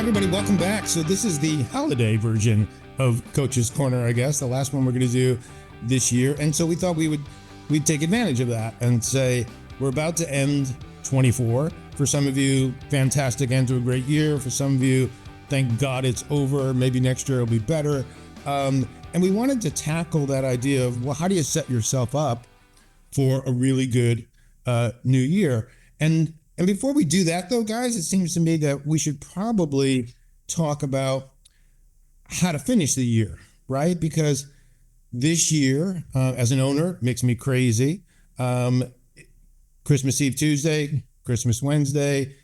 everybody, welcome back. So this is the holiday version of Coach's Corner, I guess, the last one we're going to do this year. And so we thought we'd take advantage of that and say we're about to end 24. For some of you, fantastic end to a great year. For some of you, thank God it's over. Maybe next year it'll be better. And we wanted to tackle that idea of, well, how do you set yourself up for a really good new year? And before we do that, though, guys, it seems to me that we should probably talk about how to finish the year, right? Because this year, as an owner, makes me crazy. Christmas Eve Tuesday, Christmas Wednesday,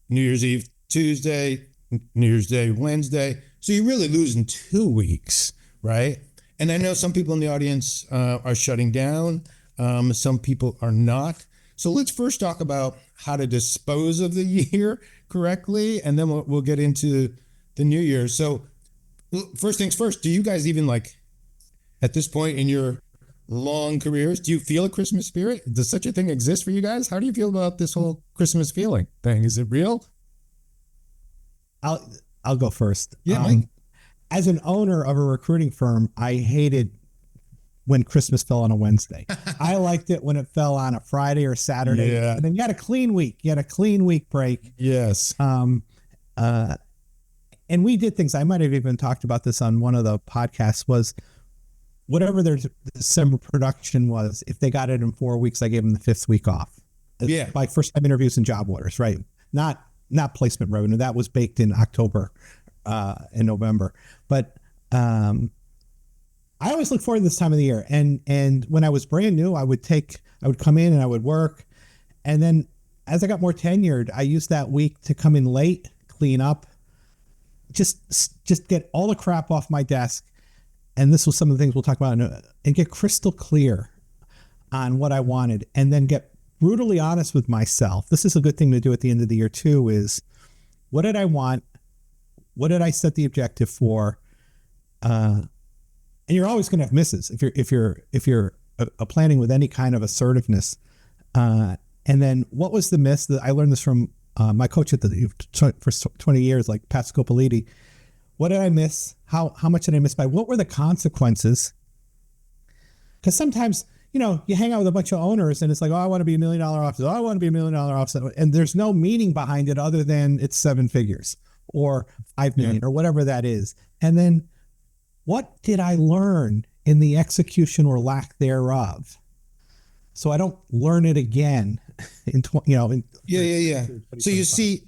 New Year's Eve Tuesday, New Year's Day Wednesday. So you're really losing 2 weeks, right? And I know some people in the audience are shutting down. Some people are not. So let's first talk about how to dispose of the year correctly, and then we'll get into the new year. So first things first, do you guys even at this point in your long careers, do you feel a Christmas spirit? Does such a thing exist for you guys? How do you feel about this whole Christmas feeling thing? Is it real? I'll go first. Yeah, Mike. As an owner of a recruiting firm, I hated when Christmas fell on a Wednesday. I liked it when it fell on a Friday or Saturday. Yeah. And then you had a clean week. You had a clean week break. Yes. And we did things. I might have even talked about this on one of the podcasts, was whatever their December production was, if they got it in 4 weeks, I gave them the 5th week off. Yeah. Like first time interviews and job orders, right? Not placement revenue. That was baked in October and November. But I always look forward to this time of the year. And when I was brand new, I would come in and I would work. And then as I got more tenured, I used that week to come in late, clean up, just get all the crap off my desk. And this was some of the things we'll talk about, and get crystal clear on what I wanted, and then get brutally honest with myself. This is a good thing to do at the end of the year too, is what did I want? What did I set the objective for? And you're always going to have misses if you're planning with any kind of assertiveness. And then what was the miss? That I learned this from my coach for 20 years, like Pat Scopoliti. What did I miss? How much did I miss by? What were the consequences? Because sometimes, you hang out with a bunch of owners and it's like, oh, I want to be $1 million office. Oh, I want to be $1 million office. And there's no meaning behind it other than it's 7 figures or 5 million or whatever that is. And then what did I learn in the execution or lack thereof, so I don't learn it again in So you see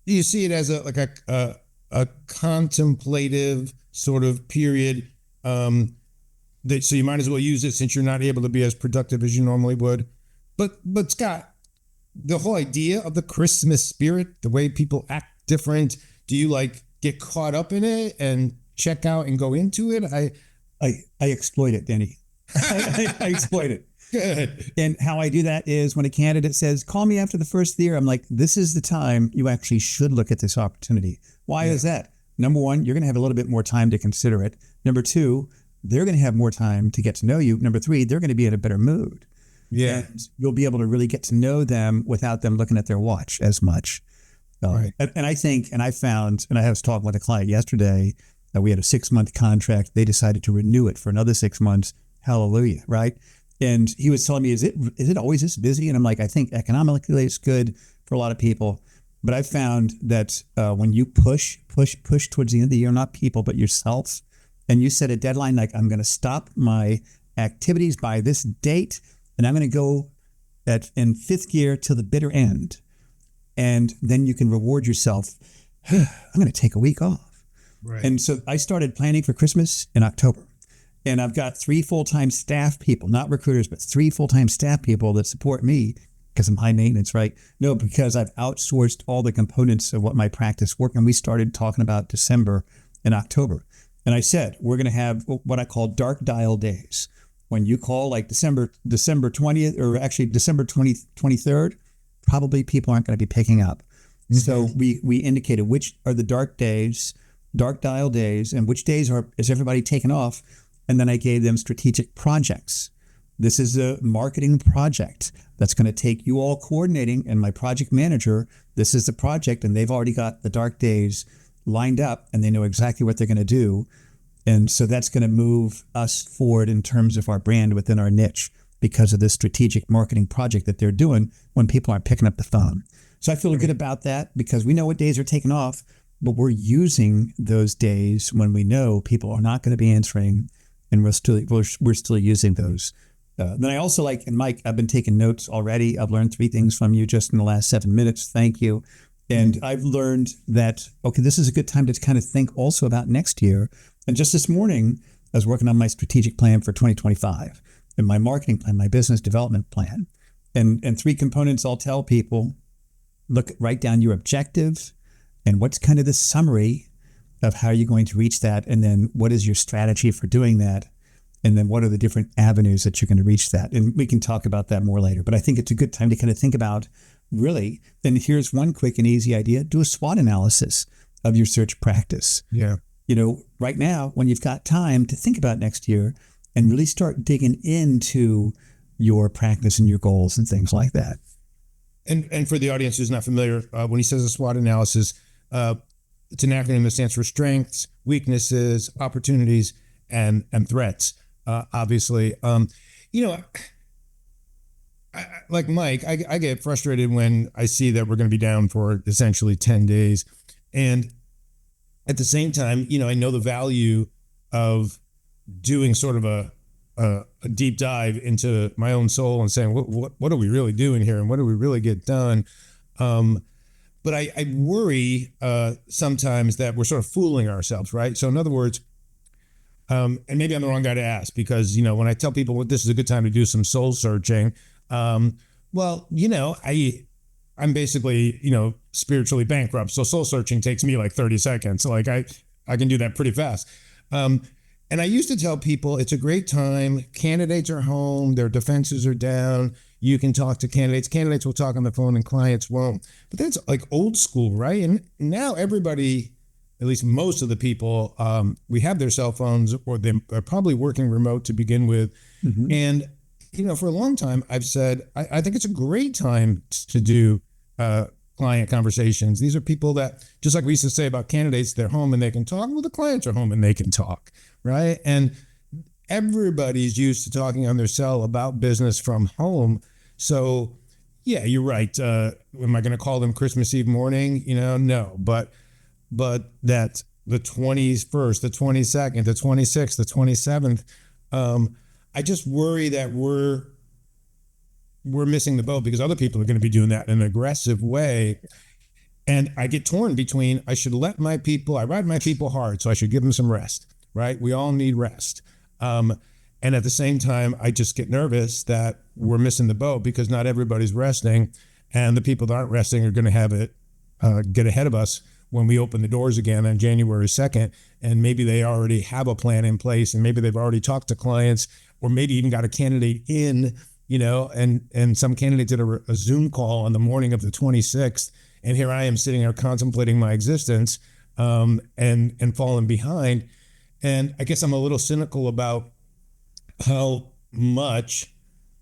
it as a contemplative sort of period. So you might as well use it since you're not able to be as productive as you normally would. But Scott, the whole idea of the Christmas spirit, the way people act different, do you get caught up in it and check out and go into it? I exploit it, Danny. I exploit it. Good. And how I do that is when a candidate says, call me after the first year, I'm like, this is the time you actually should look at this opportunity. Why is that? Number one, you're going to have a little bit more time to consider it. Number two, they're going to have more time to get to know you. Number three, they're going to be in a better mood. Yeah. And you'll be able to really get to know them without them looking at their watch as much. Right. And I think, and I found, and I was talking with a client yesterday, that we had a 6-month contract. They decided to renew it for another 6 months. Hallelujah, right? And he was telling me, is it always this busy? And I'm like, I think economically it's good for a lot of people. But I found that when you push towards the end of the year, not people, but yourself, and you set a deadline, like I'm going to stop my activities by this date, and I'm going to go in 5th gear till the bitter end. And then you can reward yourself. I'm going to take a week off. Right. And so I started planning for Christmas in October. And I've got 3 full-time staff people, not recruiters, but 3 full-time staff people that support me because I'm high maintenance, right? No, because I've outsourced all the components of what my practice work. And we started talking about December and October. And I said, we're going to have what I call dark dial days. When you call like December 20th, or actually December 23rd, probably people aren't going to be picking up. Mm-hmm. So we indicated which are the dark dial days, and which days is everybody taking off. And then I gave them strategic projects. This is a marketing project that's going to take you all coordinating, and my project manager, this is the project, and they've already got the dark days lined up and they know exactly what they're going to do. And so that's going to move us forward in terms of our brand within our niche because of this strategic marketing project that they're doing when people aren't picking up the phone. So I feel good about that because we know what days are taken off, but we're using those days when we know people are not going to be answering, and we're still using those. Then I also like, and Mike, I've been taking notes already. I've learned 3 things from you just in the last 7 minutes. Thank you. And I've learned that, okay, this is a good time to kind of think also about next year. And just this morning, I was working on my strategic plan for 2025 and my marketing plan, my business development plan. And 3 components I'll tell people: write down your objective and what's kind of the summary of how you're going to reach that. And then what is your strategy for doing that? And then what are the different avenues that you're going to reach that? And we can talk about that more later. But I think it's a good time to kind of think about, really, then here's one quick and easy idea: do a SWOT analysis of your search practice. Yeah. Right now, when you've got time to think about next year and really start digging into your practice and your goals and things like that. And for the audience who's not familiar, when he says a SWOT analysis, it's an acronym that stands for strengths, weaknesses, opportunities, and threats. Obviously, like Mike, I get frustrated when I see that we're going to be down for essentially 10 days. And at the same time, I know the value of doing sort of a deep dive into my own soul and saying, what are we really doing here? And what do we really get done? But I worry sometimes that we're sort of fooling ourselves, right? So in other words, and maybe I'm the wrong guy to ask, because, when I tell people this is a good time to do some soul searching, I'm basically, spiritually bankrupt. So soul searching takes me like 30 seconds. So like I can do that pretty fast. And I used to tell people it's a great time. Candidates are home. Their defenses are down. You can talk to candidates. Candidates will talk on the phone and clients won't. But that's like old school, right? And now everybody, at least most of the people, we have their cell phones, or they're probably working remote to begin with. Mm-hmm. And, for a long time, I've said, I think it's a great time to do client conversations. These are people that, just like we used to say about candidates, they're home and they can talk. Well, the clients are home and they can talk, right? And everybody's used to talking on their cell about business from home. So, yeah, you're right. Am I going to call them Christmas Eve morning? No. But that the 21st, the 22nd, the 26th, the 27th, I just worry that we're missing the boat because other people are going to be doing that in an aggressive way. And I get torn between, I ride my people hard, so I should give them some rest, right? We all need rest. And at the same time, I just get nervous that we're missing the boat because not everybody's resting, and the people that aren't resting are going to have it get ahead of us when we open the doors again on January 2nd. And maybe they already have a plan in place, and maybe they've already talked to clients, or maybe even got a candidate in, and some candidates did a Zoom call on the morning of the 26th. And here I am sitting there contemplating my existence and falling behind. And I guess I'm a little cynical about how much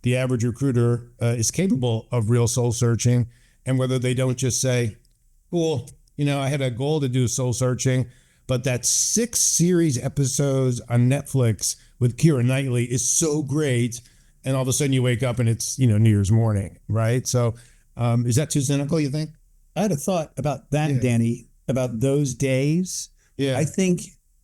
the average recruiter is capable of real soul searching, and whether they don't just say, cool, I had a goal to do soul searching, but that 6 series episodes on Netflix with Keira Knightley is so great. And all of a sudden you wake up and it's, New Year's morning, right? So is that too cynical, you think? I had a thought about that, yeah. Danny, about those days. Yeah. I think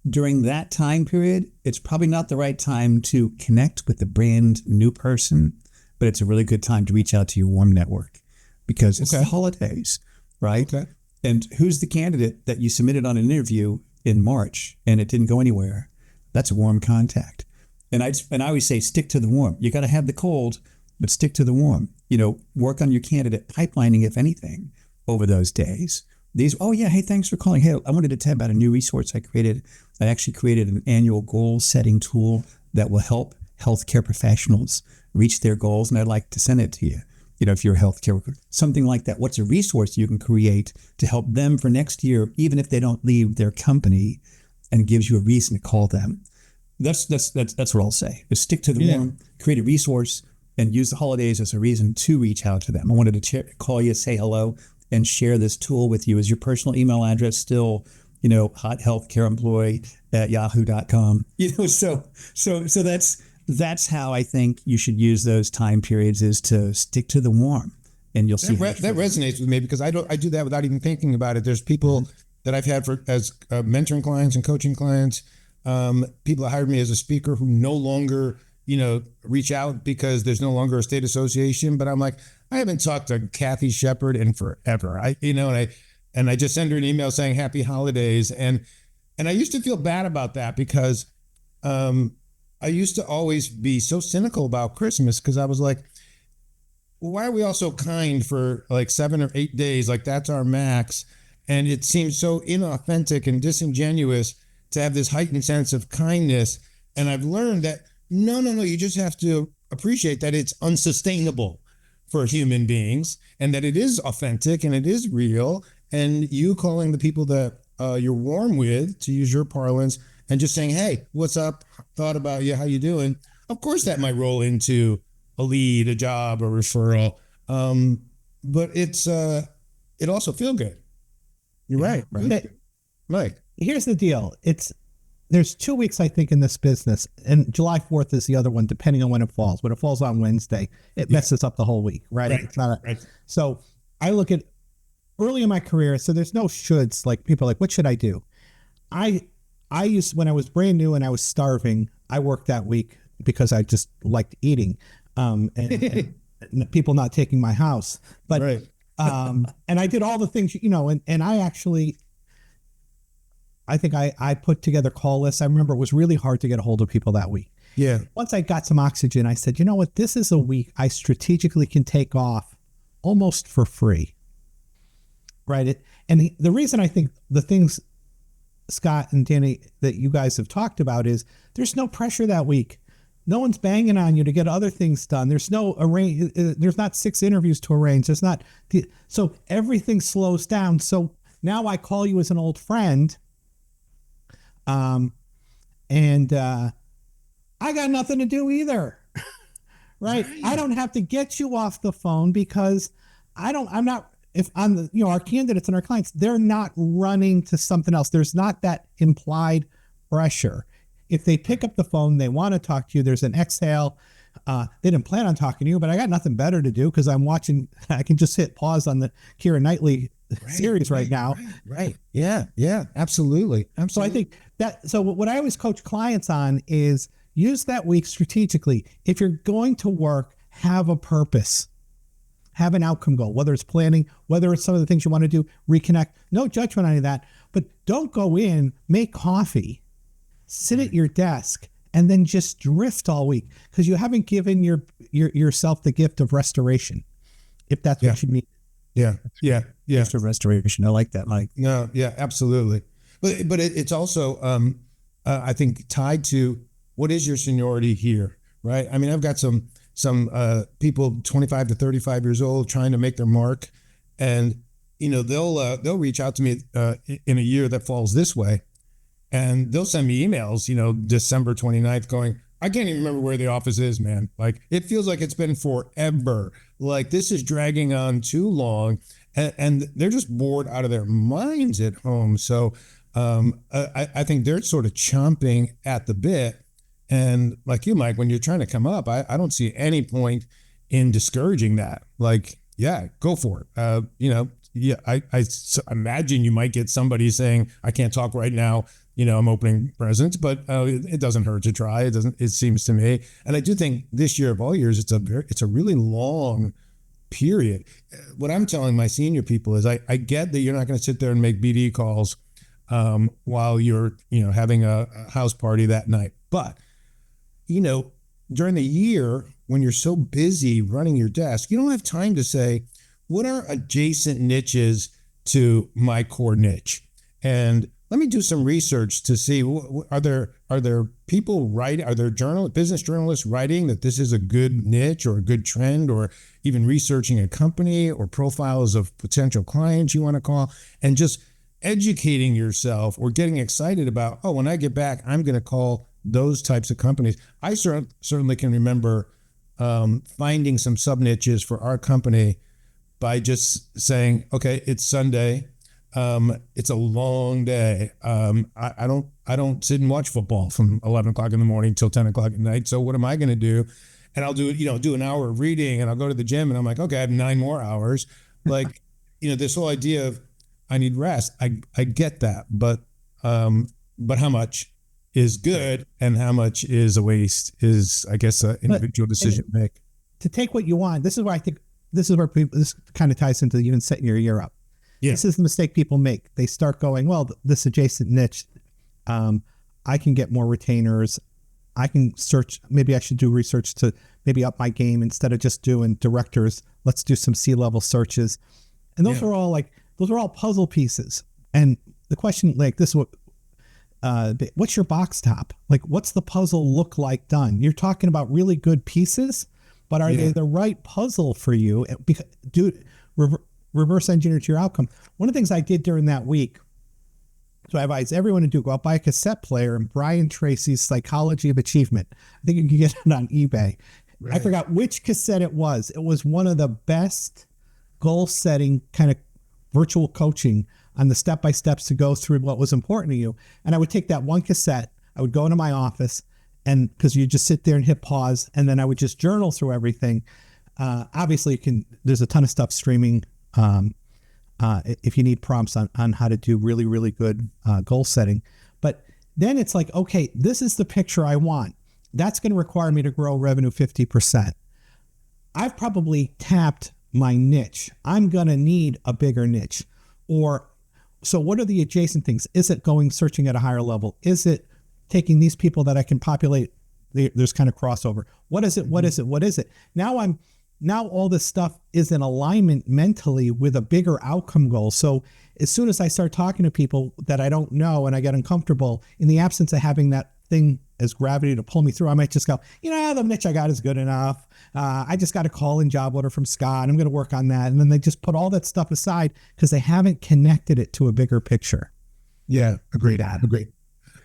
during that time period, it's probably not the right time to connect with the brand new person, but it's a really good time to reach out to your warm network because it's the holidays, right? Okay. And who's the candidate that you submitted on an interview in March and it didn't go anywhere? That's a warm contact. And I always say, stick to the warm. You got to have the cold, but stick to the warm. Work on your candidate pipelining, if anything, over those days. Hey, thanks for calling. Hey, I wanted to tell you about a new resource I created. I actually created an annual goal setting tool that will help healthcare professionals reach their goals, and I'd like to send it to you. If you're a healthcare worker, something like that. What's a resource you can create to help them for next year, even if they don't leave their company, and gives you a reason to call them? That's what I'll say. Is stick to the warm, create a resource, and use the holidays as a reason to reach out to them. I wanted to call you, say hello, and share this tool with you. Is your personal email address still hot healthcare employee at yahoo.com. So that's how I think you should use those time periods, is to stick to the warm, and you'll see that resonates with me, because I do that without even thinking about it. There's people that I've had as mentoring clients and coaching clients, people that hired me as a speaker who no longer reach out because there's no longer a state association. But I'm like, I haven't talked to Kathy Shepard in forever. And I just send her an email saying happy holidays. And I used to feel bad about that, because I used to always be so cynical about Christmas, because I was like, why are we all so kind for like 7 or 8 days? Like, that's our max. And it seems so inauthentic and disingenuous to have this heightened sense of kindness. And I've learned that no, you just have to appreciate that it's unsustainable for human beings, and that it is authentic and it is real. And you calling the people that you're warm with, to use your parlance, and just saying, hey, what's up? Thought about you. How you doing? Of course, that might roll into a lead, a job, a referral. But it also feel good. You're right. Mike. Here's the deal. There's 2 weeks, I think, in this business, and July 4th is the other one, depending on when it falls. When it falls on Wednesday, it messes up the whole week, right? It's not right. So I look at early in my career, so there's no shoulds. Like, people are like, what should I do? I used, when I was brand new and I was starving, I worked that week because I just liked eating, and people not taking my house. But right. and I did all the things, and I think I put together call lists. I remember it was really hard to get a hold of people that week. Yeah. Once I got some oxygen, I said, you know what? This is a week I strategically can take off almost for free. Right. And the reason I think the things, Scott and Danny, that you guys have talked about is there's no pressure that week. No one's banging on you to get other things done. There's no there's not 6 interviews to arrange. There's not. So everything slows down. So now I call you as an old friend. And I got nothing to do either. Right? I don't have to get you off the phone, because if I'm our candidates and our clients, they're not running to something else. There's not that implied pressure. If they pick up the phone, they want to talk to you, there's an exhale. They didn't plan on talking to you, but I got nothing better to do, because I'm watching. I can just hit pause on the Keira Knightley series right now. Right. Yeah. Absolutely. So I think so what I always coach clients on is use that week strategically. If you're going to work, have a purpose, have an outcome goal, whether it's planning, whether it's some of the things you want to do, reconnect, no judgment on any of that, but don't go in, make coffee, sit at your desk, and then just drift all week, because you haven't given yourself the gift of restoration, if that's what you need. Yeah. Gift of restoration. I like that, Mike. No, yeah, absolutely. But it's also, I think, tied to what is your seniority here, right? I mean, I've got some people 25 to 35 years old trying to make their mark, and they'll reach out to me in a year that falls this way, and they'll send me emails, December 29th, going, I can't even remember where the office is, man. Like, it feels like it's been forever. Like, this is dragging on too long, and they're just bored out of their minds at home. So I think they're sort of chomping at the bit. And like you, Mike, when you're trying to come up, I don't see any point in discouraging that. Like, yeah, go for it. I imagine you might get somebody saying, I can't talk right now. I'm opening presents, but it doesn't hurt to try. It seems to me. And I do think this year of all years, it's a really long period. What I'm telling my senior people is I get that you're not going to sit there and make BD calls while you're, having a house party that night. But, during the year, when you're so busy running your desk, you don't have time to say, what are adjacent niches to my core niche? And let me do some research to see, are there people writing, are there business journalists writing that this is a good niche or a good trend, or even researching a company or profiles of potential clients you want to call, and just educating yourself or getting excited about, when I get back, I'm going to call those types of companies. I certainly can remember finding some sub niches for our company by just saying, okay, it's Sunday. It's a long day. I don't sit and watch football from 11 o'clock in the morning till 10 o'clock at night. So what am I going to do? And I'll do an hour of reading, and I'll go to the gym, and I'm like, okay, I have 9 more hours. Like, this whole idea of I need rest. I get that, but how much is good and how much is a waste is, I guess, an individual decision to make. To take what you want. This is where I think this kind of ties into even setting your year up. Yeah. This is the mistake people make. They start going, well, this adjacent niche, I can get more retainers. I can search. Maybe I should do research to maybe up my game instead of just doing directors. Let's do some C-level searches. And those are all puzzle pieces. And the question, like this, what's your box top? Like, what's the puzzle look like done? You're talking about really good pieces, but are they the right puzzle for you? Reverse engineer to your outcome. One of the things I did during that week, so I advise everyone to do, go out, buy a cassette player and Brian Tracy's Psychology of Achievement. I think you can get it on eBay. Right. I forgot which cassette it was. It was one of the best goal setting kind of virtual coaching on the step-by-steps to go through what was important to you. And I would take that one cassette, I would go into my office, and because you just sit there and hit pause, and then I would just journal through everything. Obviously, there's a ton of stuff streaming if you need prompts on how to do really, really good goal setting. But then it's like, okay, this is the picture I want. That's going to require me to grow revenue 50%. I've probably tapped my niche. I'm going to need a bigger niche. So what are the adjacent things? Is it searching at a higher level? Is it taking these people that I can populate? There's kind of crossover. What is it? What is it? What is it? Now all this stuff is in alignment mentally with a bigger outcome goal. So as soon as I start talking to people that I don't know and I get uncomfortable, in the absence of having that thing as gravity to pull me through, I might just go, the niche I got is good enough. I just got a call in job order from Scott. I'm going to work on that. And then they just put all that stuff aside because they haven't connected it to a bigger picture. Yeah, agreed. All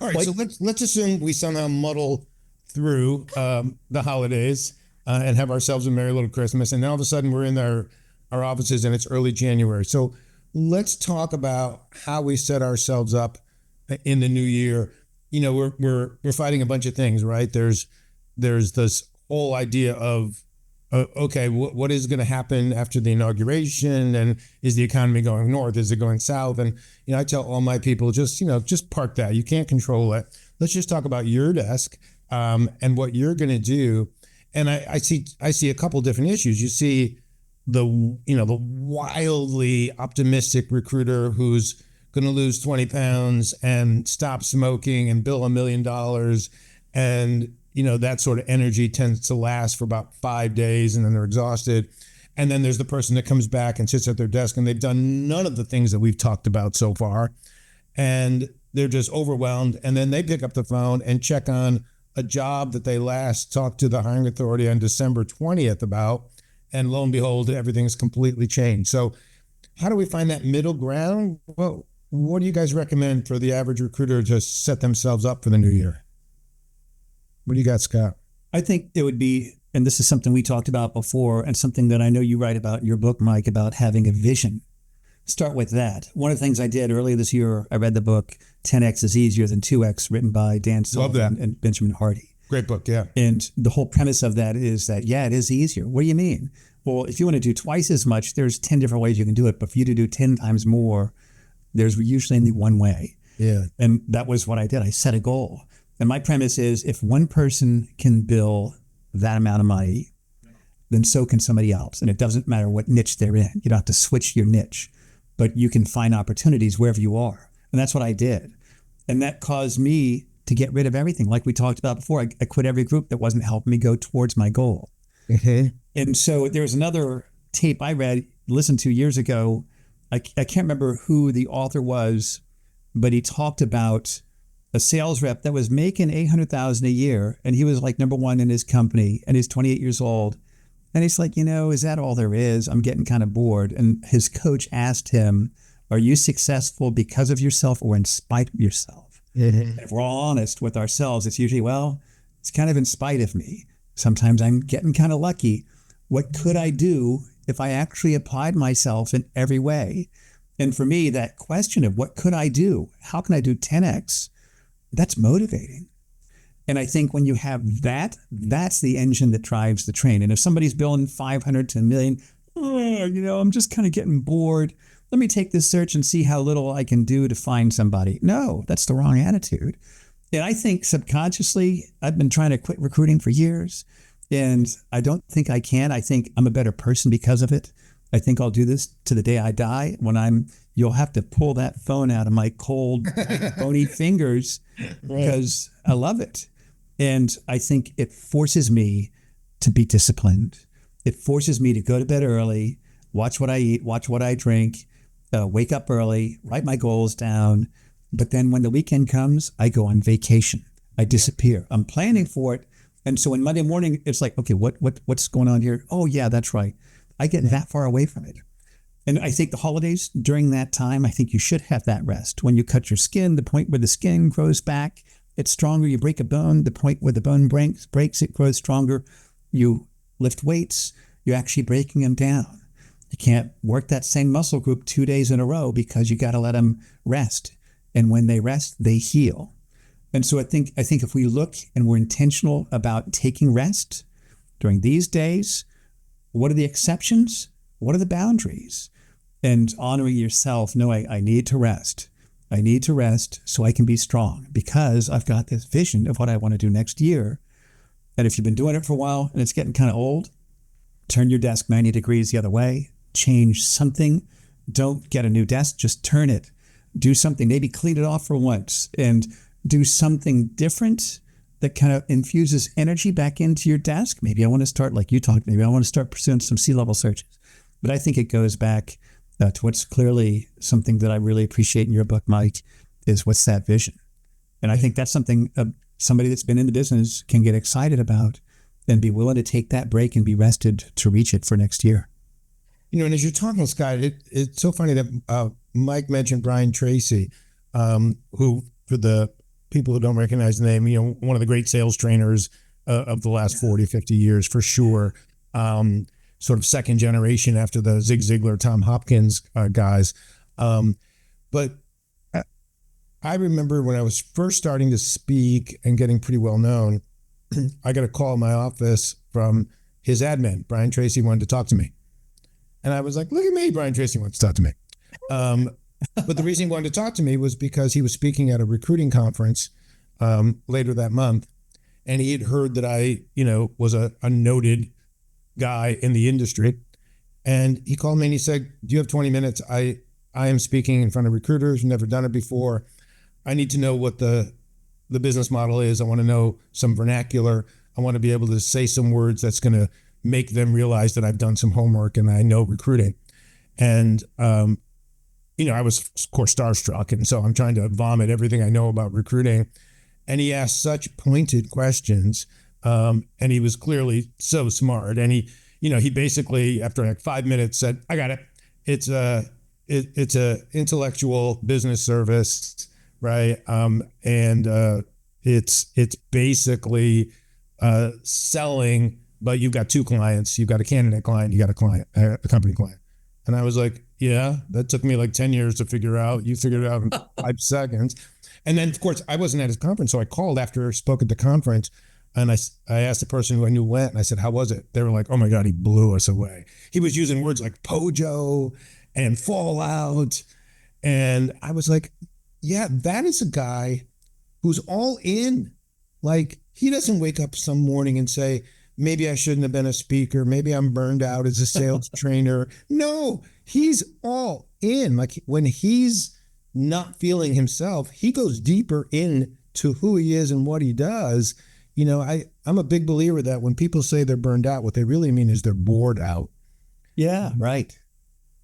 right, so let's assume we somehow muddle through the holidays and have ourselves a merry little Christmas. And then all of a sudden we're in our offices and it's early January. So let's talk about how we set ourselves up in the new year. We're fighting a bunch of things, right? There's this whole idea of, okay, what is going to happen after the inauguration? And is the economy going north? Is it going south? And, I tell all my people, just park that. You can't control it. Let's just talk about your desk and what you're going to do. And I see a couple different issues. You see the wildly optimistic recruiter who's going to lose 20 pounds and stop smoking and bill $1 million. And, that sort of energy tends to last for about 5 days and then they're exhausted. And then there's the person that comes back and sits at their desk and they've done none of the things that we've talked about so far. And they're just overwhelmed. And then they pick up the phone and check on a job that they last talked to the hiring authority on December 20th about. And lo and behold, everything's completely changed. So how do we find that middle ground? Well, what do you guys recommend for the average recruiter to set themselves up for the new year? What do you got, Scott? I think it would be, and this is something we talked about before and something that I know you write about in your book, Mike, about having a vision. Start with that. One of the things I did earlier this year, I read the book 10X is Easier Than 2X, written by Dan Sullivan and Benjamin Hardy. Great book, yeah. And the whole premise of that is that, it is easier. What do you mean? Well, if you want to do twice as much, there's 10 different ways you can do it. But for you to do 10 times more, there's usually only one way. Yeah. And that was what I did. I set a goal. And my premise is if one person can bill that amount of money, then so can somebody else. And it doesn't matter what niche they're in. You don't have to switch your niche, but you can find opportunities wherever you are. And that's what I did. And that caused me to get rid of everything. Like we talked about before, I quit every group that wasn't helping me go towards my goal. Mm-hmm. And so there was another tape I listened to years ago. I can't remember who the author was, but he talked about a sales rep that was making $800,000 a year, and he was like number one in his company, and he's 28 years old. And he's like, is that all there is? I'm getting kind of bored. And his coach asked him, are you successful because of yourself or in spite of yourself? Mm-hmm. If we're all honest with ourselves, it's usually, it's kind of in spite of me. Sometimes I'm getting kind of lucky. What could I do if I actually applied myself in every way? And for me, that question of what could I do? How can I do 10x? That's motivating. And I think when you have that, that's the engine that drives the train. And if somebody's billing 500 to a million, I'm just kind of getting bored. Let me take this search and see how little I can do to find somebody. No, that's the wrong attitude. And I think subconsciously, I've been trying to quit recruiting for years, and I don't think I can. I think I'm a better person because of it. I think I'll do this to the day I die you'll have to pull that phone out of my cold, bony fingers because I love it. And I think it forces me to be disciplined. It forces me to go to bed early, watch what I eat, watch what I drink, wake up early, write my goals down. But then when the weekend comes, I go on vacation. I disappear. I'm planning for it. And so when Monday morning, it's like, okay, what's going on here? Oh, yeah, that's right. I get that far away from it. And I think the holidays, during that time, I think you should have that rest. When you cut your skin, the point where the skin grows back, it's stronger. You break a bone, the point where the bone breaks, it grows stronger. You lift weights, you're actually breaking them down. You can't work that same muscle group 2 days in a row because you got to let them rest. And when they rest, they heal. And so I think if we look and we're intentional about taking rest during these days, what are the exceptions? What are the boundaries? And honoring yourself, no, I need to rest. I need to rest so I can be strong because I've got this vision of what I want to do next year. And if you've been doing it for a while and it's getting kind of old, turn your desk 90 degrees the other way, change something. Don't get a new desk, just turn it. Do something, maybe clean it off for once and do something different that kind of infuses energy back into your desk. Maybe I want to start, like you talked, maybe I want to start pursuing some C-level searches. But I think it goes back to what's clearly something that I really appreciate in your book, Mike, is what's that vision? And I think that's something somebody that's been in the business can get excited about and be willing to take that break and be rested to reach it for next year. And as you're talking, Scott, it's so funny that Mike mentioned Brian Tracy, who, for the people who don't recognize the name, one of the great sales trainers of the last 40, 50 years, for sure. Sort of second generation after the Zig Ziglar, Tom Hopkins guys. But I remember when I was first starting to speak and getting pretty well known, I got a call in my office from his admin. Brian Tracy wanted to talk to me. And I was like, look at me, Brian Tracy wants to talk to me. But the reason he wanted to talk to me was because he was speaking at a recruiting conference later that month. And he had heard that I, was a noted guy in the industry. And he called me and he said, do you have 20 minutes? I am speaking in front of recruiters, never done it before. I need to know what the business model is. I want to know some vernacular. I want to be able to say some words that's going to make them realize that I've done some homework and I know recruiting. And, I was, of course, starstruck. And so I'm trying to vomit everything I know about recruiting. And he asked such pointed questions. And he was clearly so smart. And he basically, after like 5 minutes, said, I got it. It's a intellectual business service, right? And it's basically selling, but you've got two clients. You've got a candidate client, you got a company client. And I was like, yeah, that took me like 10 years to figure out. You figured it out in 5 seconds. And then, of course, I wasn't at his conference. So I called after I spoke at the conference. And I asked the person who I knew went, and I said, how was it? They were like, oh my God, he blew us away. He was using words like Pojo and Fallout. And I was like, yeah, that is a guy who's all in. Like, he doesn't wake up some morning and say, maybe I shouldn't have been a speaker. Maybe I'm burned out as a sales trainer. No, he's all in. Like, when he's not feeling himself, he goes deeper into who he is and what he does. I'm a big believer that when people say they're burned out, what they really mean is they're bored out. Yeah, right.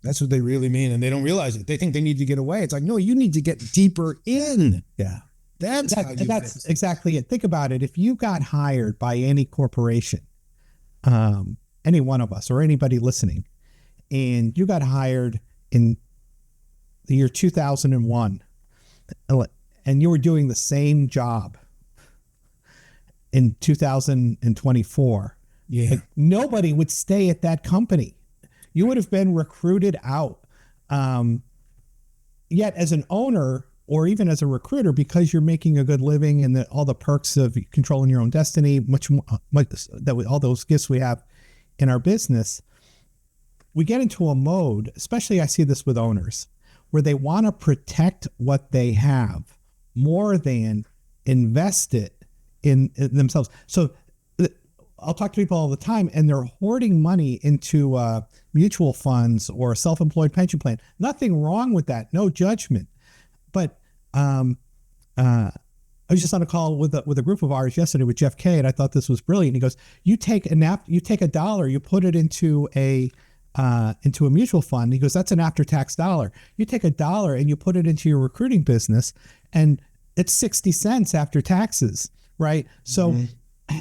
That's what they really mean. And they don't realize it. They think they need to get away. It's like, no, you need to get deeper in. Yeah. That's exactly it. Think about it. If you got hired by any corporation, any one of us or anybody listening, and you got hired in the year 2001, and you were doing the same job in 2024, yeah, nobody would stay at that company. You would have been recruited out. yet as an owner or even as a recruiter, because you're making a good living and all the perks of controlling your own destiny, all those gifts we have in our business, we get into a mode, especially I see this with owners, where they want to protect what they have more than invest it in themselves. So I'll talk to people all the time, and they're hoarding money into mutual funds or a self-employed pension plan. Nothing wrong with that. No judgment. But I was just on a call with a group of ours yesterday with Jeff Kay, and I thought this was brilliant. He goes, you take a dollar, you put it into a mutual fund. He goes, that's an after-tax dollar. You take a dollar and you put it into your recruiting business, and it's 60 cents after taxes, right? So,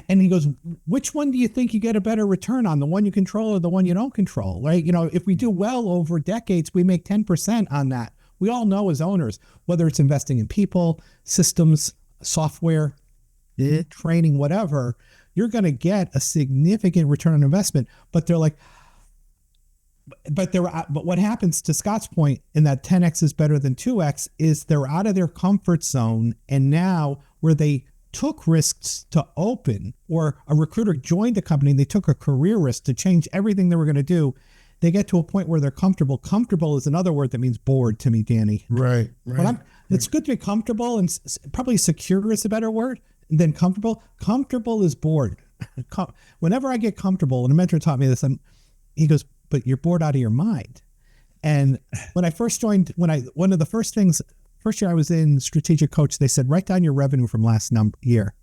and he goes, which one do you think you get a better return on, the one you control or the one you don't control, right? You know, if we do well over decades, we make 10% on that. We all know as owners, whether it's investing in people, systems, software, training, whatever, you're going to get a significant return on investment. But they're like, but what happens, to Scott's point, in that 10x is better than 2x, is they're out of their comfort zone. And now where they took risks to open, or a recruiter joined a company and they took a career risk to change everything they were going to do, they get to a point where they're comfortable. Comfortable is another word that means bored to me, Danny. Right. But it's good to be comfortable, and probably secure is a better word than comfortable. Comfortable is bored. Whenever I get comfortable, and a mentor taught me this, he goes, but you're bored out of your mind. And when I first joined, one of the first year I was in Strategic Coach, they said, write down your revenue from last year.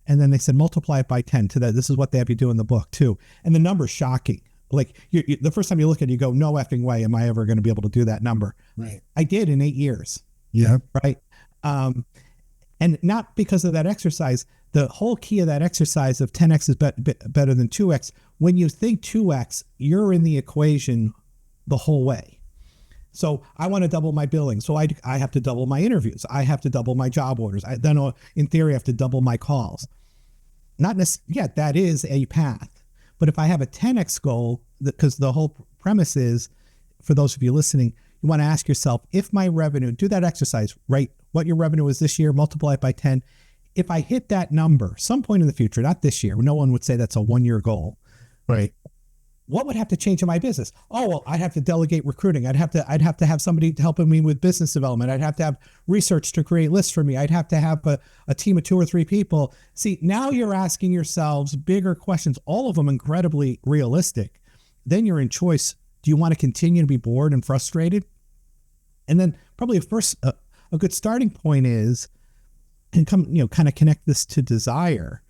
And then they said, multiply it by 10 to that. This is what they have you do in the book too. And the number's shocking. Like the first time you look at it, you go, no effing way am I ever going to be able to do that number. Right. I did in 8 years. Yeah. Right. And not because of that exercise. The whole key of that exercise of 10x is better than 2x. When you think 2x, you're in the equation the whole way. So I want to double my billing. So I have to double my interviews. I have to double my job orders. Then in theory, I have to double my calls. Not necessarily, yeah, that is a path. But if I have a 10x goal, because the whole premise is, for those of you listening, you want to ask yourself, if my revenue, do that exercise, right? What your revenue is this year, multiply it by 10. If I hit that number some point in the future, not this year, no one would say that's a 1-year goal, right? What would have to change in my business? Oh, well, I'd have to delegate recruiting. I'd have to have somebody helping me with business development. I'd have to have research to create lists for me. I'd have to have a team of 2 or 3 people. See, now you're asking yourselves bigger questions, all of them incredibly realistic. Then you're in choice. Do you want to continue to be bored and frustrated? And then probably a good starting point is, and kind of connect this to desire.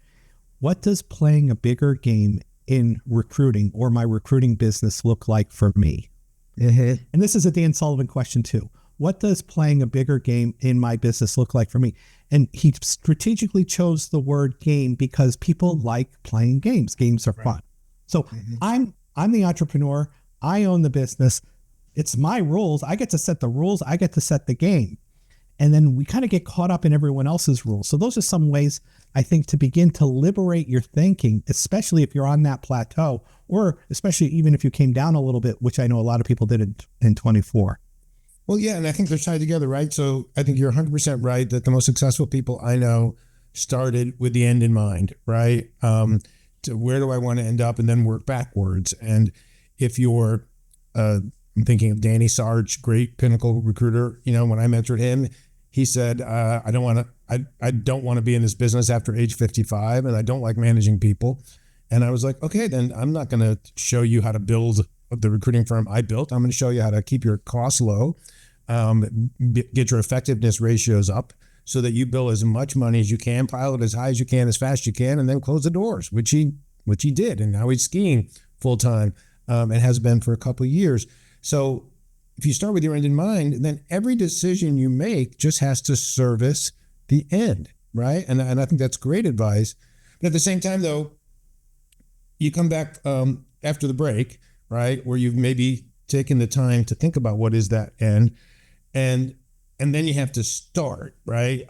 What does playing a bigger game in recruiting or my recruiting business look like for me? And this is a Dan Sullivan question too. What does playing a bigger game in my business look like for me? And he strategically chose the word game because people like playing games. Games are fun. So I'm the entrepreneur. I own the business. It's my rules. I get to set the rules. I get to set the game. And then we kind of get caught up in everyone else's rules. So those are some ways, I think, to begin to liberate your thinking, especially if you're on that plateau, or especially even if you came down a little bit, which I know a lot of people did in 24. Well, yeah, and I think they're tied together, right? So I think you're 100% right that the most successful people I know started with the end in mind, right? To where do I want to end up, and then work backwards. And if you're, I'm thinking of Danny Sarge, great pinnacle recruiter. When I mentored him, he said, I don't want to be in this business after age 55, and I don't like managing people. And I was like, okay, then I'm not going to show you how to build the recruiting firm I built. I'm going to show you how to keep your costs low, get your effectiveness ratios up so that you bill as much money as you can, pile it as high as you can, as fast as you can, and then close the doors, which he did. And now he's skiing full time, and has been for a couple of years. So if you start with your end in mind, then every decision you make just has to service the end, right? And I think that's great advice. But at the same time, though, you come back after the break, right, where you've maybe taken the time to think about what is that end, and then you have to start, right?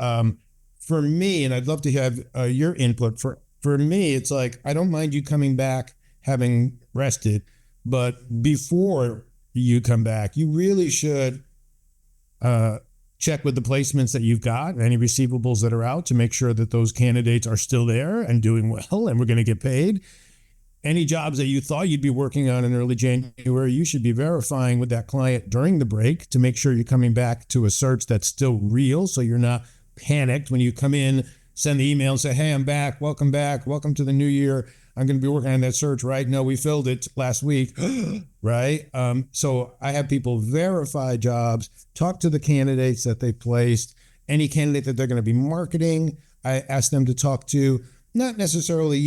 For me, and I'd love to have your input. For me, it's like, I don't mind you coming back having rested, but before you come back, you really should check with the placements that you've got, any receivables that are out, to make sure that those candidates are still there and doing well and we're going to get paid. Any jobs that you thought you'd be working on in early January, you should be verifying with that client during the break to make sure you're coming back to a search that's still real, so you're not panicked when you come in, send the email and say, hey, I'm back, welcome to the new year. I'm going to be working on that search, right? No, we filled it last week, right? So I have people verify jobs, talk to the candidates that they placed, any candidate that they're going to be marketing. I ask them to talk to, not necessarily,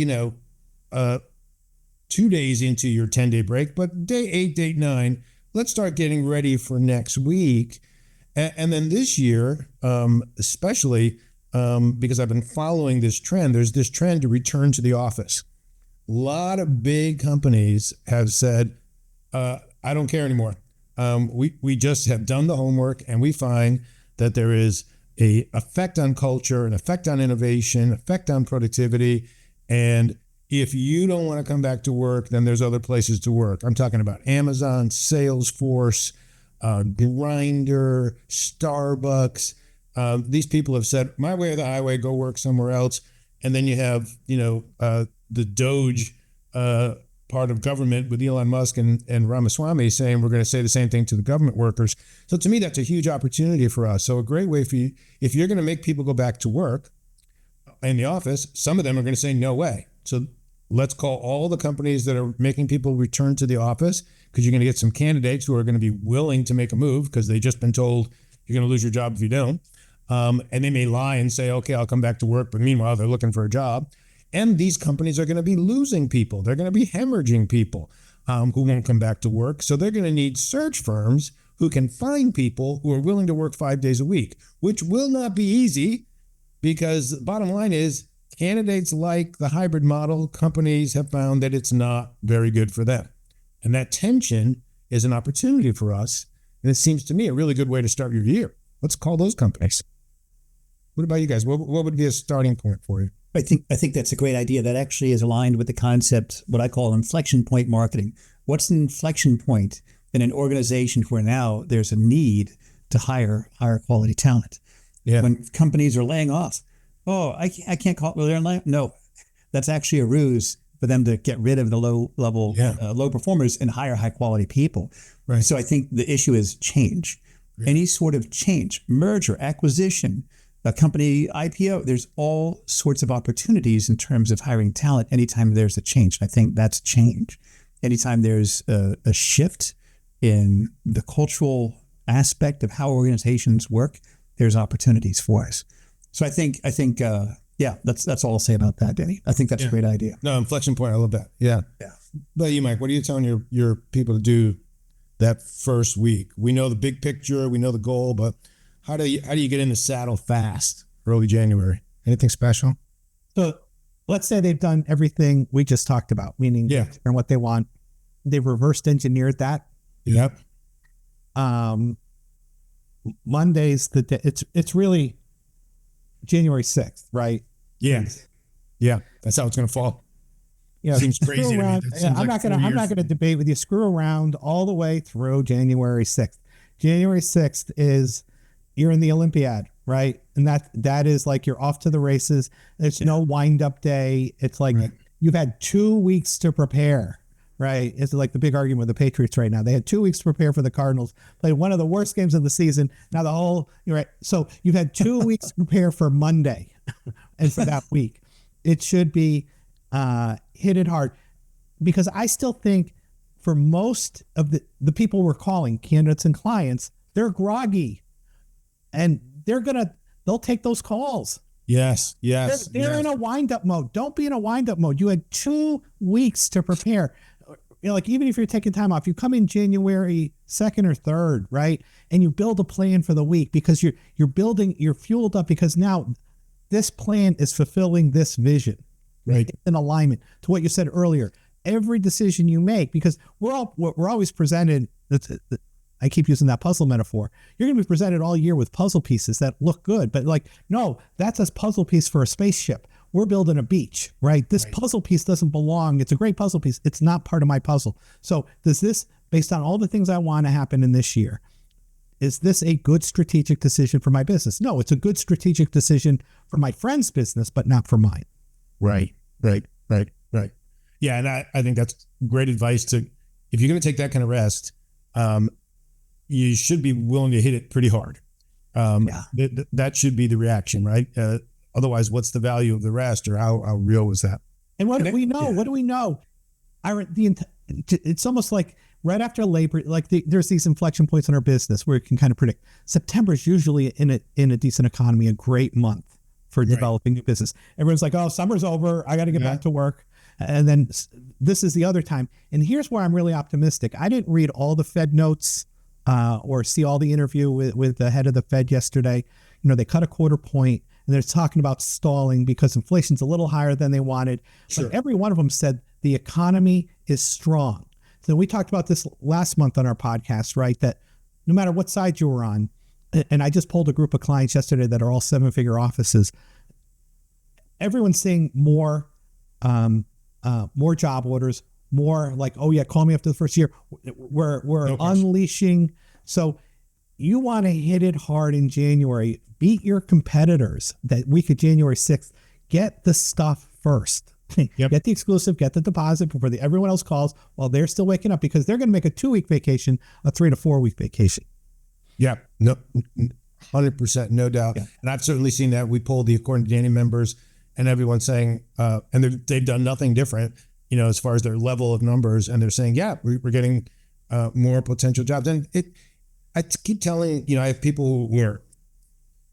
2 days into your 10-day break, but day 8, day 9, let's start getting ready for next week. And then this year, especially because I've been following this trend, there's this trend to return to the office. A lot of big companies have said, I don't care anymore. We just have done the homework, and we find that there is an effect on culture, an effect on innovation, effect on productivity. And if you don't want to come back to work, then there's other places to work. I'm talking about Amazon, Salesforce, Grindr, Starbucks. These people have said, my way or the highway, go work somewhere else. And then you have, the Doge part of government with Elon Musk and Ramaswamy saying we're going to say the same thing to the government workers. So to me, that's a huge opportunity for us. So a great way for you, if you're going to make people go back to work in the office, some of them are going to say no way. So let's call all the companies that are making people return to the office, because you're going to get some candidates who are going to be willing to make a move because they've just been told you're going to lose your job if you don't. And they may lie and say, okay, I'll come back to work. But meanwhile, they're looking for a job. And these companies are going to be losing people. They're going to be hemorrhaging people who won't come back to work. So they're going to need search firms who can find people who are willing to work 5 days a week, which will not be easy, because the bottom line is candidates like the hybrid model. Companies have found that it's not very good for them. And that tension is an opportunity for us. And it seems to me a really good way to start your year. Let's call those companies. What about you guys? What would be a starting point for you? I think that's a great idea. That actually is aligned with the concept, what I call inflection point marketing. What's an inflection point in an organization where now there's a need to hire higher quality talent? Yeah. When companies are laying off, I can't call it. Well, they're laying. No, that's actually a ruse for them to get rid of the low level, low performers and hire high quality people. Right. So I think the issue is change. Yeah. Any sort of change, merger, acquisition, a company IPO, there's all sorts of opportunities in terms of hiring talent anytime there's a change. And I think that's change. Anytime there's a shift in the cultural aspect of how organizations work, there's opportunities for us. So I think, that's all I'll say about that, Danny. I think that's a great idea. No, inflection point. I love that. Yeah. Yeah. But you, Mike, what are you telling your people to do that first week? We know the big picture, we know the goal, but how do you get in the saddle fast early January? Anything special? So let's say they've done everything we just talked about, meaning and what they want. They've reversed engineered that. Yep. Monday's the day. It's really January 6th, right? Yeah. Yeah. That's how it's going to fall. Seems crazy to me. I'm not going to debate with you. Screw around all the way through January 6th. January 6th is you're in the Olympiad, right? And that is like you're off to the races. There's no wind up day. It's like you've had 2 weeks to prepare, right? It's like the big argument with the Patriots right now. They had 2 weeks to prepare for the Cardinals, played one of the worst games of the season. Now you're right. So you've had 2 weeks to prepare for Monday and for that week. It should be hit it hard, because I still think for most of the people we're calling, candidates and clients, they're groggy and they'll take those calls. Yes. They're in a wind-up mode. Don't be in a wind-up mode. You had 2 weeks to prepare. Like even if you're taking time off, you come in January 2nd or 3rd, right? And you build a plan for the week, because you're fueled up, because now this plan is fulfilling this vision. Right. In alignment to what you said earlier. Every decision you make, because we're always presented, I keep using that puzzle metaphor. You're going to be presented all year with puzzle pieces that look good, but no, that's a puzzle piece for a spaceship. We're building a beach, right? This puzzle piece doesn't belong. It's a great puzzle piece. It's not part of my puzzle. So does this, based on all the things I want to happen in this year, is this a good strategic decision for my business? No, it's a good strategic decision for my friend's business, but not for mine. Right. Yeah, and I think that's great advice if you're going to take that kind of rest, you should be willing to hit it pretty hard. That should be the reaction, right? Otherwise, what's the value of the rest, or how real was that? And what do we know? What do we know? It's almost like right after Labor, there's these inflection points in our business where you can kind of predict. September is usually in a decent economy, a great month for developing new business. Everyone's like, oh, summer's over. I got to get back to work. And then this is the other time. And here's where I'm really optimistic. I didn't read all the Fed notes or see all the interview with the head of the Fed yesterday. They cut a quarter point and they're talking about stalling because inflation's a little higher than they wanted. Sure. But every one of them said the economy is strong. So we talked about this last month on our podcast, right? That no matter what side you were on, and I just polled a group of clients yesterday that are all 7-figure offices, everyone's saying more job orders, more like, oh yeah, call me after the first year. We're unleashing. So you want to hit it hard in January, beat your competitors that week of January 6th, get the stuff first. Yep. Get the exclusive, get the deposit before everyone else calls while they're still waking up, because they're going to make a 2-week vacation, a 3 to 4 week vacation. Yeah, no, 100%, no doubt. Yeah. And I've certainly seen that. We polled the According to Danny members, and everyone's saying, and they've done nothing different, as far as their level of numbers. And they're saying, yeah, we're getting more potential jobs. And I keep telling, I have people who are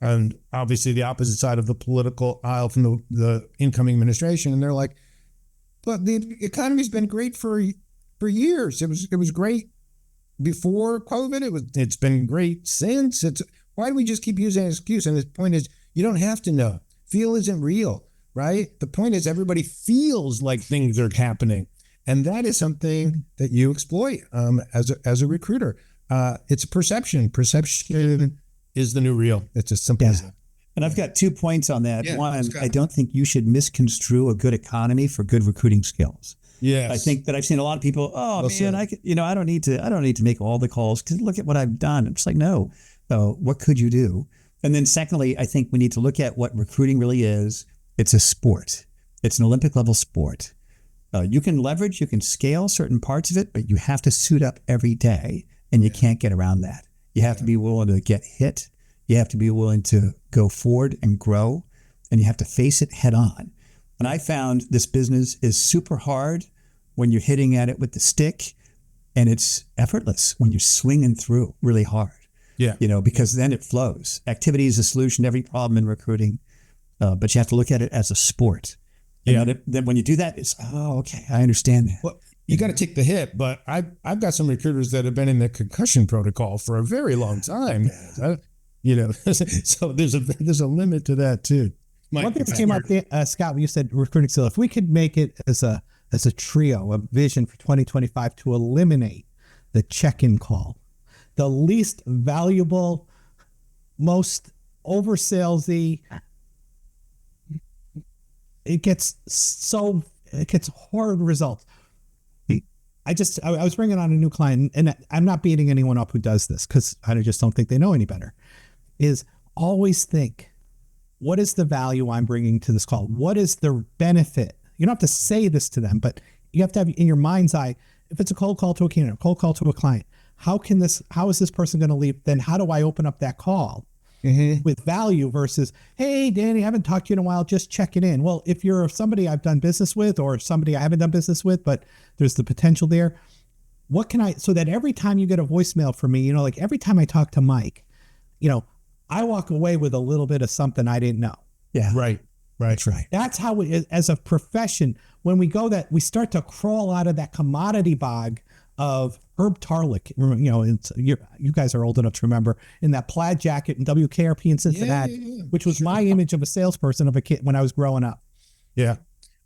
on obviously the opposite side of the political aisle from the incoming administration. And they're like, but the economy's been great for years. It was great before COVID. It's been great since. Why do we just keep using an excuse? And the point is, you don't have to know. Feel isn't real, right? The point is, everybody feels like things are happening, and that is something that you exploit as a recruiter. It's perception. Perception is the new real. It's as simple as that. And I've got 2 points on that. Yeah, one, I don't think you should misconstrue a good economy for good recruiting skills. Yes. I think that I've seen a lot of people, I don't need to make all the calls because look at what I've done. I'm just like, no. So what could you do? And then secondly, I think we need to look at what recruiting really is. It's a sport. It's an Olympic level sport. You can leverage, you can scale certain parts of it, but you have to suit up every day, and you can't get around that. You have to be willing to get hit. You have to be willing to go forward and grow, and you have to face it head on. And I found this business is super hard when you're hitting at it with the stick, and it's effortless when you're swinging through really hard. Yeah. Because then it flows. Activity is a solution to every problem in recruiting, but you have to look at it as a sport. Then when you do that, it's, okay, I understand that. Well, you got to take the hit, but I've got some recruiters that have been in the concussion protocol for a very long time. So there's a limit to that too. One thing that came up, Scott, when you said recruiting skill, if we could make it as a trio, a vision for 2025 to eliminate the check-in call, the least valuable, most oversalesy, it gets horrid results. I was bringing on a new client, and I'm not beating anyone up who does this because I just don't think they know any better, is always think, what is the value I'm bringing to this call? What is the benefit? You don't have to say this to them, but you have to have in your mind's eye, if it's a cold call to a candidate, a cold call to a client, how is this person going to leave? Then how do I open up that call with value versus, hey, Danny, I haven't talked to you in a while, just checking in. Well, if you're somebody I've done business with or somebody I haven't done business with, but there's the potential there, so that every time you get a voicemail from me, like every time I talk to Mike, I walk away with a little bit of something I didn't know. Yeah. Right. That's right. That's how as a profession, when we we start to crawl out of that commodity bog of Herb Tarlick. You guys are old enough to remember in that plaid jacket in WKRP in Cincinnati, which was my image of a salesperson of a kid when I was growing up. Yeah.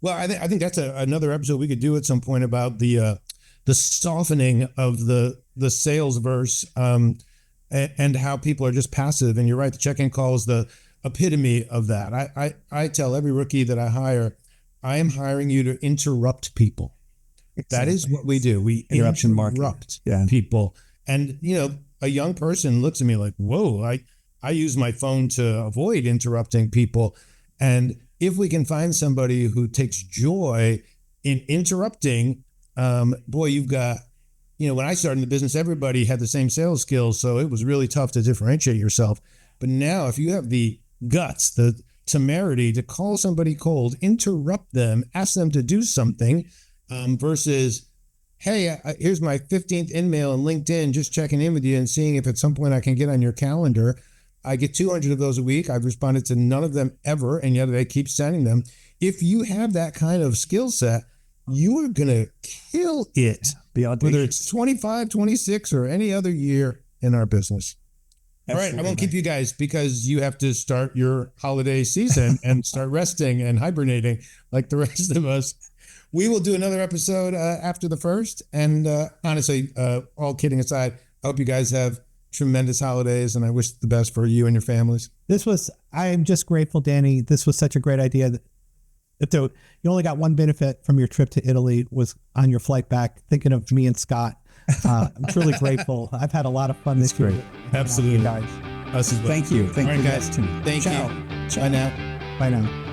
Well, I think that's another episode we could do at some point about the softening of the sales verse and how people are just passive. And you're right, the check-in call is the epitome of that. I tell every rookie that I hire, I am hiring you to interrupt people. Exactly. That is what we do. We interrupt people. And, a young person looks at me like, whoa, I use my phone to avoid interrupting people. And if we can find somebody who takes joy in interrupting, boy, you've got, when I started in the business, everybody had the same sales skills. So it was really tough to differentiate yourself. But now if you have the guts, the temerity to call somebody cold, interrupt them, ask them to do something, versus, hey, here's my 15th email on LinkedIn, just checking in with you and seeing if at some point I can get on your calendar. I get 200 of those a week. I've responded to none of them ever, and yet they keep sending them. If you have that kind of skill set, you are going to kill it, whether it's 25, 26, or any other year in our business. Absolutely. All right, I won't keep you guys because you have to start your holiday season and start resting and hibernating like the rest of us. We will do another episode after the first. And honestly, all kidding aside, I hope you guys have tremendous holidays, and I wish the best for you and your families. I am just grateful, Danny. This was such a great idea. You only got one benefit from your trip to Italy was on your flight back, thinking of me and Scott. I'm truly grateful. I've had a lot of fun this year. Absolutely. Guys. Thank you. Thank you, guys. Thank you. Ciao. Bye now. Bye now.